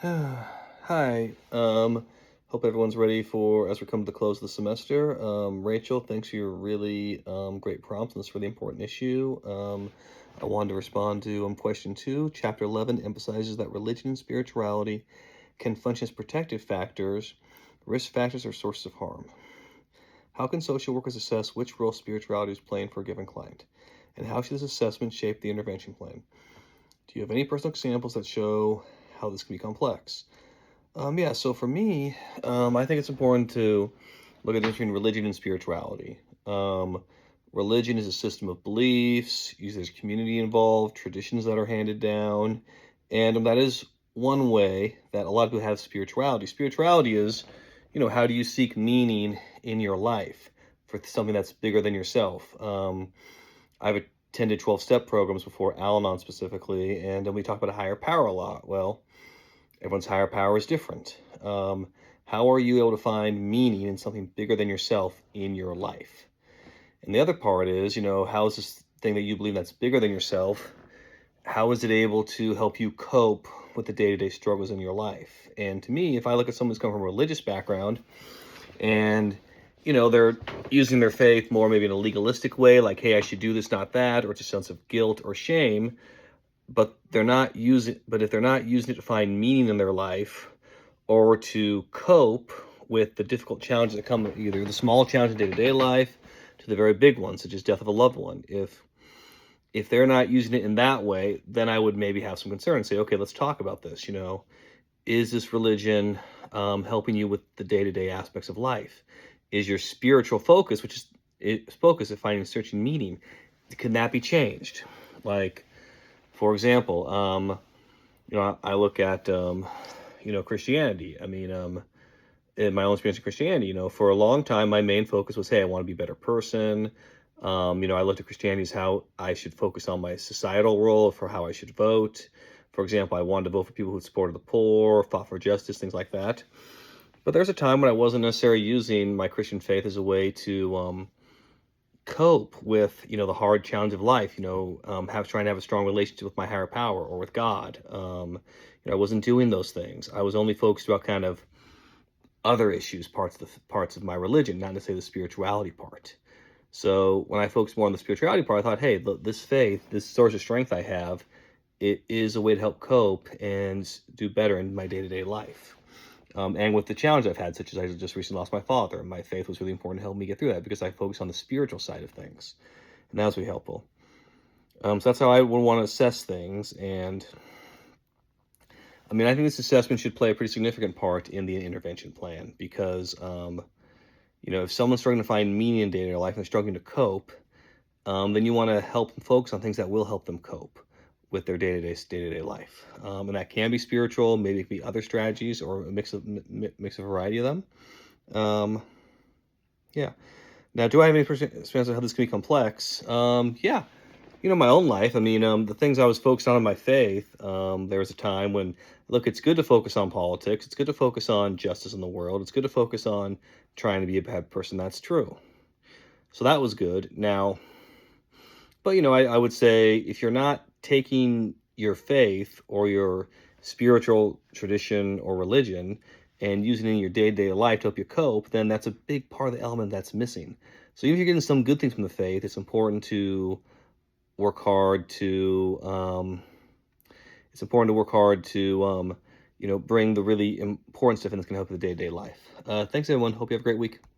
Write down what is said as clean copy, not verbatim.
Hi. Hope everyone's ready for as we come to the close of the semester. Rachel, thanks for your really great prompts on this really important issue. I wanted to respond to question 2. Chapter 11 emphasizes that religion and spirituality can function as protective factors, risk factors, or sources of harm. How can social workers assess which role spirituality is playing for a given client? And how should this assessment shape the intervention plan? Do you have any personal examples that show how this can be complex? Yeah, so for me, I think it's important to look at the difference between religion and spirituality. Um, Religion is a system of beliefs, usually there's community involved, traditions that are handed down, and that is one way that a lot of people have spirituality. Spirituality is, how do you seek meaning in your life for something that's bigger than yourself? I've attended 12-step programs before, Al-Anon specifically, and we talk about a higher power a lot. Well, everyone's higher power is different. How are you able to find meaning in something bigger than yourself in your life? And the other part is, how is this thing that you believe that's bigger than yourself? How is it able to help you cope with the day-to-day struggles in your life? And to me, if I look at someone who's come from a religious background and they're using their faith more maybe in a legalistic way, like, hey, I should do this, not that, or it's a sense of guilt or shame, but if they're not using it to find meaning in their life or to cope with the difficult challenges that come, either the small challenges of day-to-day life to the very big ones, such as death of a loved one, if they're not using it in that way, then I would maybe have some concern and say, okay, let's talk about this. Is this religion helping you with the day-to-day aspects of life? Is your spiritual focus, which is its focus of finding searching meaning, can that be changed? Like, for example, I look at Christianity. I mean, in my own experience in Christianity, for a long time, my main focus was, hey, I want to be a better person. I looked at Christianity as how I should focus on my societal role for how I should vote. For example, I wanted to vote for people who supported the poor, fought for justice, things like that. But there's a time when I wasn't necessarily using my Christian faith as a way to cope with the hard challenge of life. Have trying to have a strong relationship with my higher power or with God. I wasn't doing those things. I was only focused about kind of other issues, parts of my religion, not necessarily the spirituality part. So when I focused more on the spirituality part, I thought, hey, this faith, this source of strength I have, it is a way to help cope and do better in my day-to-day life. And with the challenge I've had, such as I just recently lost my father, my faith was really important to help me get through that because I focus on the spiritual side of things, and that was really helpful. So that's how I would want to assess things. And I mean, I think this assessment should play a pretty significant part in the intervention plan because, if someone's struggling to find meaning in day-to-day life and they're struggling to cope, then you want to help them focus on things that will help them cope with their day-to-day life. And that can be spiritual, maybe it can be other strategies or a mix of a variety of them. Um, yeah. Now, do I have any experience on how this can be complex? Yeah. My own life. I mean, the things I was focused on in my faith. There was a time when, look, it's good to focus on politics. It's good to focus on justice in the world. It's good to focus on trying to be a bad person. That's true. So that was good. Now, but I would say if you're not taking your faith or your spiritual tradition or religion and using it in your day-to-day life to help you cope, then that's a big part of the element that's missing. So even if you're getting some good things from the faith, it's important to work hard to bring the really important stuff in that's going to help with the day-to-day life. Thanks everyone. Hope you have a great week.